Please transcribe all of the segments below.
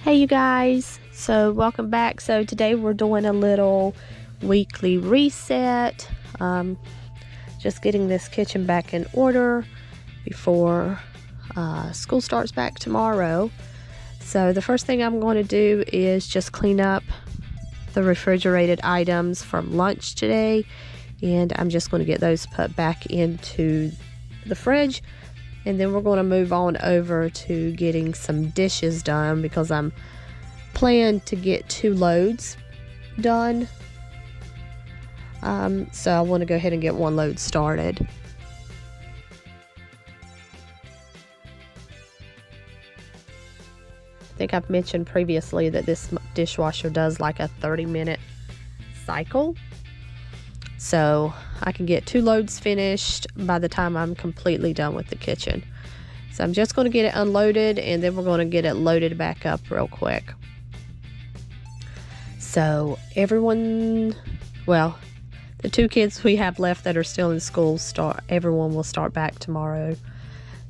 Hey you guys, so welcome back. So today we're doing a little weekly reset, just getting this kitchen back in order before school starts back tomorrow. So the first thing I'm going to do is just clean up the refrigerated items from lunch today, and I'm just going to get those put back into the fridge. And then we're going to move on over to getting some dishes done because I'm planning to get 2 loads done. So I want to go ahead and get 1 load started. I think I've mentioned previously that this dishwasher does like a 30-minute cycle. So I can get 2 loads finished by the time I'm completely done with the kitchen. So I'm just going to get it unloaded, and then we're going to get it loaded back up real quick. So everyone, well, the 2 kids we have left that are still in school, everyone will start back tomorrow.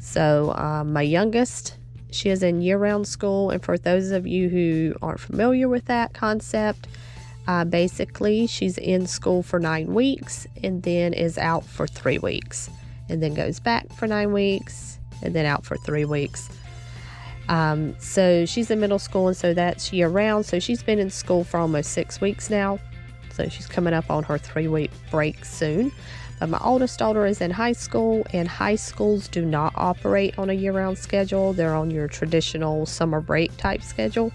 So my youngest, she is in year-round school, and for those of you who aren't familiar with that concept, basically, she's in school for 9 weeks and then is out for 3 weeks, and then goes back for 9 weeks and then out for 3 weeks. So she's in middle school, and so that's year round. So she's been in school for almost 6 weeks now. So she's coming up on her 3-week break soon. But my oldest daughter is in high school, and high schools do not operate on a year-round schedule. They're on your traditional summer break type schedule.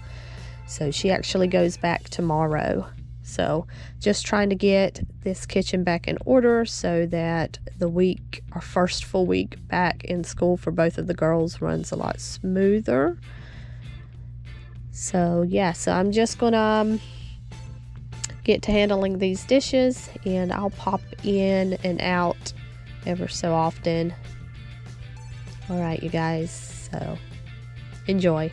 So she actually goes back tomorrow. So just trying to get this kitchen back in order so that the week, our first full week back in school for both of the girls, runs a lot smoother. So yeah, so I'm just gonna get to handling these dishes, and I'll pop in and out ever so often. All right, you guys, so enjoy.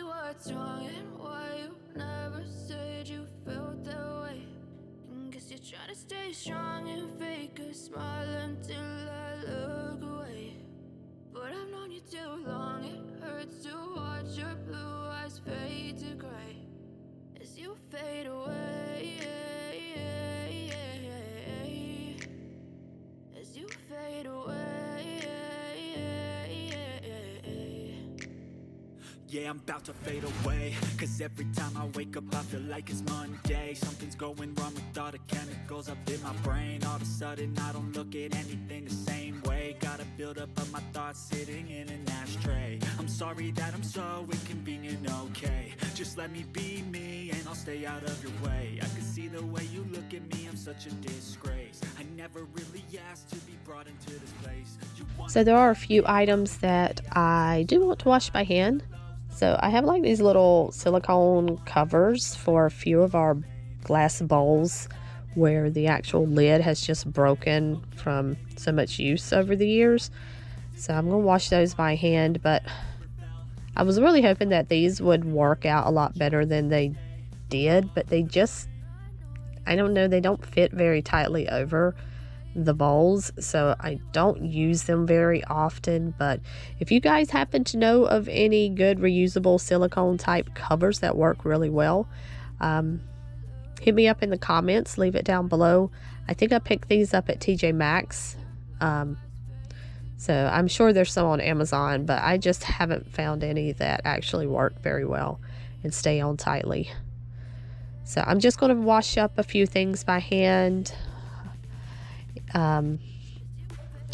What's wrong and why you never said you felt that way? Guess you're trying to stay strong and fake a smile until I look away. But I've known you too long, it hurts to watch your blue eyes fade to gray as you fade away, as you fade away. Yeah, I'm about to fade away, cause every time I wake up I feel like it's Monday. Something's going wrong with all the chemicals up in my brain. All of a sudden I don't look at anything the same way. Gotta build up of my thoughts sitting in an ashtray. I'm sorry that I'm so inconvenient, okay? Just let me be me and I'll stay out of your way. I can see the way you look at me, I'm such a disgrace. I never really asked to be brought into this place. So there are a few items that I do want to wash by hand. So I have like these little silicone covers for a few of our glass bowls where the actual lid has just broken from so much use over the years. So I'm going to wash those by hand, but I was really hoping that these would work out a lot better than they did, but they just, I don't know, they don't fit very tightly over the bowls, so I don't use them very often. But if you guys happen to know of any good reusable silicone type covers that work really well, hit me up in the comments, leave it down below. I think I picked these up at TJ Maxx, so I'm sure there's some on Amazon, but I just haven't found any that actually work very well and stay on tightly. So I'm just going to wash up a few things by hand. I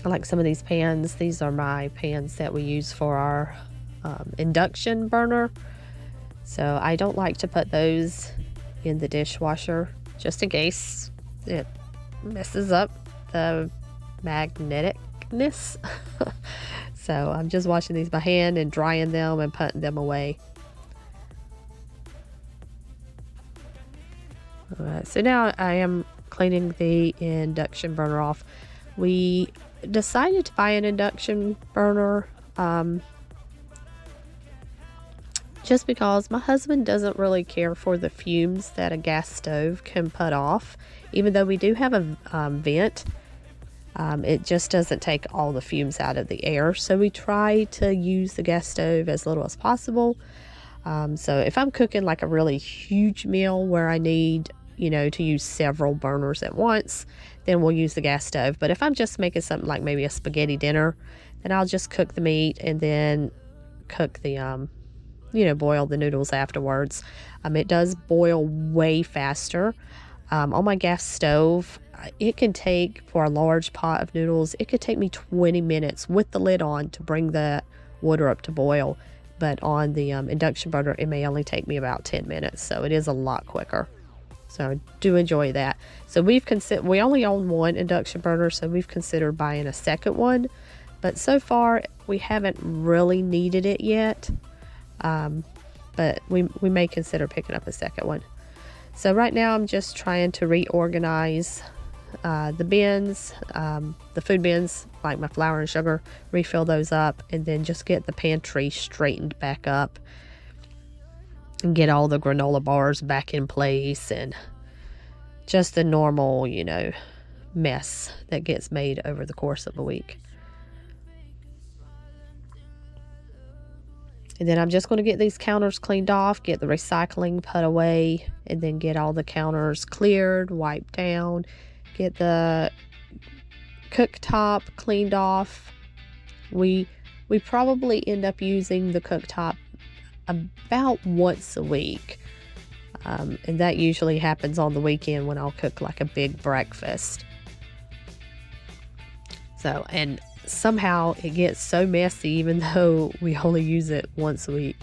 like some of these pans. These are my pans that we use for our induction burner. So I don't like to put those in the dishwasher just in case it messes up the magneticness. So I'm just washing these by hand and drying them and putting them away. All right, so now I am cleaning the induction burner off. We decided to buy an induction burner just because my husband doesn't really care for the fumes that a gas stove can put off. Even though we do have a vent It just doesn't take all the fumes out of the air. So we try to use the gas stove as little as possible. So if I'm cooking like a really huge meal where I need, to use several burners at once, then we'll use the gas stove. But if I'm just making something like maybe a spaghetti dinner, then I'll just cook the meat and then cook the, boil the noodles afterwards. It does boil way faster. On my gas stove, it can take, for a large pot of noodles, it could take me 20 minutes with the lid on to bring the water up to boil. But on the induction burner, it may only take me about 10 minutes. So it is a lot quicker. So I do enjoy that. So we only own one induction burner, so we've considered buying a second one. But so far, we haven't really needed it yet. But we may consider picking up a second one. So right now, I'm just trying to reorganize the bins, the food bins, like my flour and sugar, refill those up, and then just get the pantry straightened back up and get all the granola bars back in place, and just the normal, mess that gets made over the course of a week. And then I'm just going to get these counters cleaned off, get the recycling put away, and then get all the counters cleared, wiped down, get the cooktop cleaned off. We probably end up using the cooktop about once a week. And that usually happens on the weekend when I'll cook like a big breakfast. So, and somehow it gets so messy even though we only use it once a week.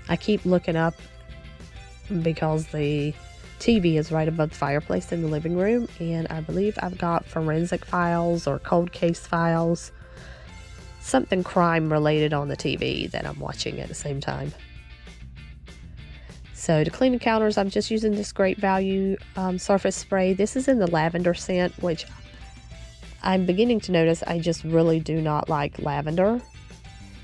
I keep looking up because the TV is right above the fireplace in the living room, and I believe I've got forensic files or cold case files, something crime related on the TV that I'm watching at the same time. So to clean the counters, I'm just using this Great Value surface spray. This is in the lavender scent, which I'm beginning to notice I just really do not like lavender.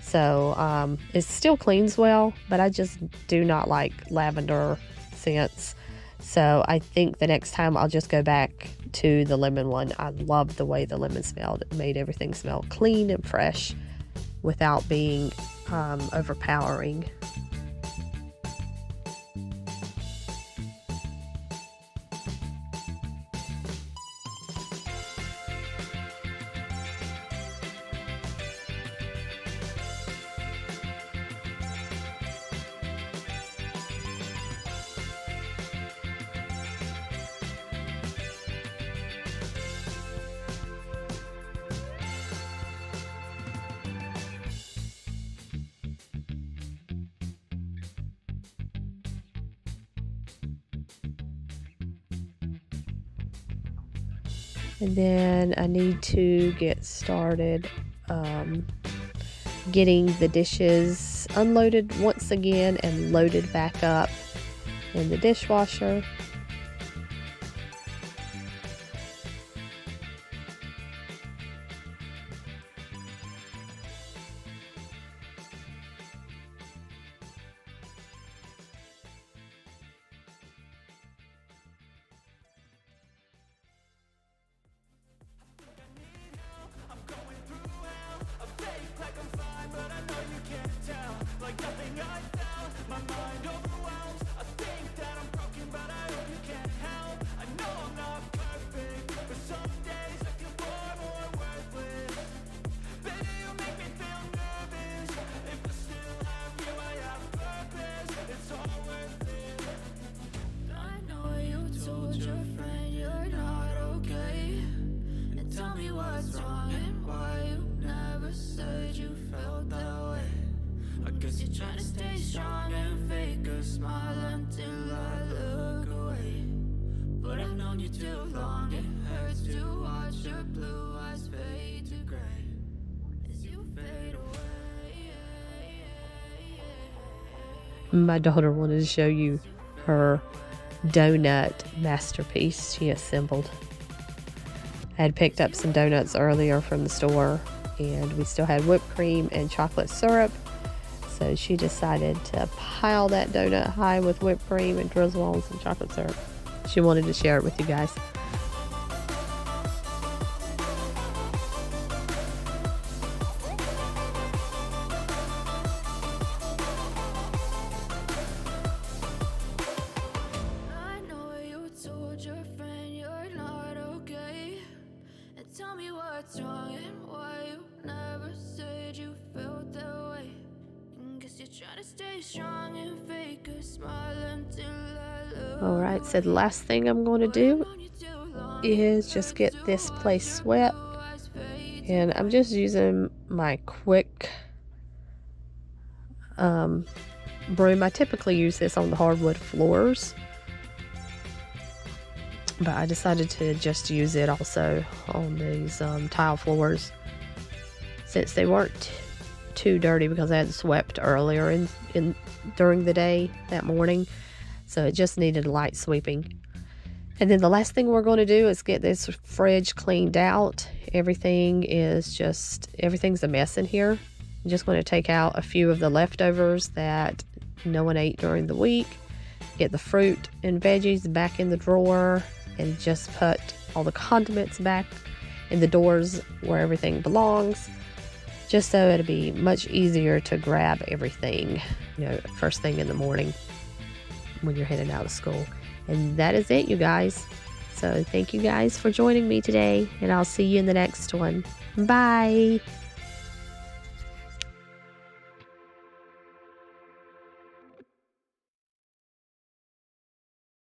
So it still cleans well, but I just do not like lavender scents. So I think the next time I'll just go back to the lemon one. I loved the way the lemon smelled. It made everything smell clean and fresh without being overpowering. And then I need to get started getting the dishes unloaded once again and loaded back up in the dishwasher. Trying to stay strong and fake a smile until I look away. But I've known you too long, it hurts to watch your blue eyes fade to gray as you fade away. My daughter wanted to show you her donut masterpiece she assembled. I had picked up some donuts earlier from the store, and we still had whipped cream and chocolate syrup. So she decided to pile that donut high with whipped cream and drizzle on some chocolate syrup. She wanted to share it with you guys. I know you told your friend you're not okay. And tell me what's wrong and why you never said you felt that way. Guess you're trying to stay strong and fake a smile until I look. Alright, so the last thing I'm going to do is just get this place swept. And I'm just using my quick broom. I typically use this on the hardwood floors, but I decided to just use it also on these tile floors since they weren't too dirty because I had swept earlier in during the day that morning, so it just needed light sweeping. And then the last thing we're going to do is get this fridge cleaned out. Everything's a mess in here. I'm just going to take out a few of the leftovers that no one ate during the week, get the fruit and veggies back in the drawer, and just put all the condiments back in the doors where everything belongs, just so it'll be much easier to grab everything, first thing in the morning when you're heading out of school. And that is it, you guys. So thank you guys for joining me today, and I'll see you in the next one. Bye.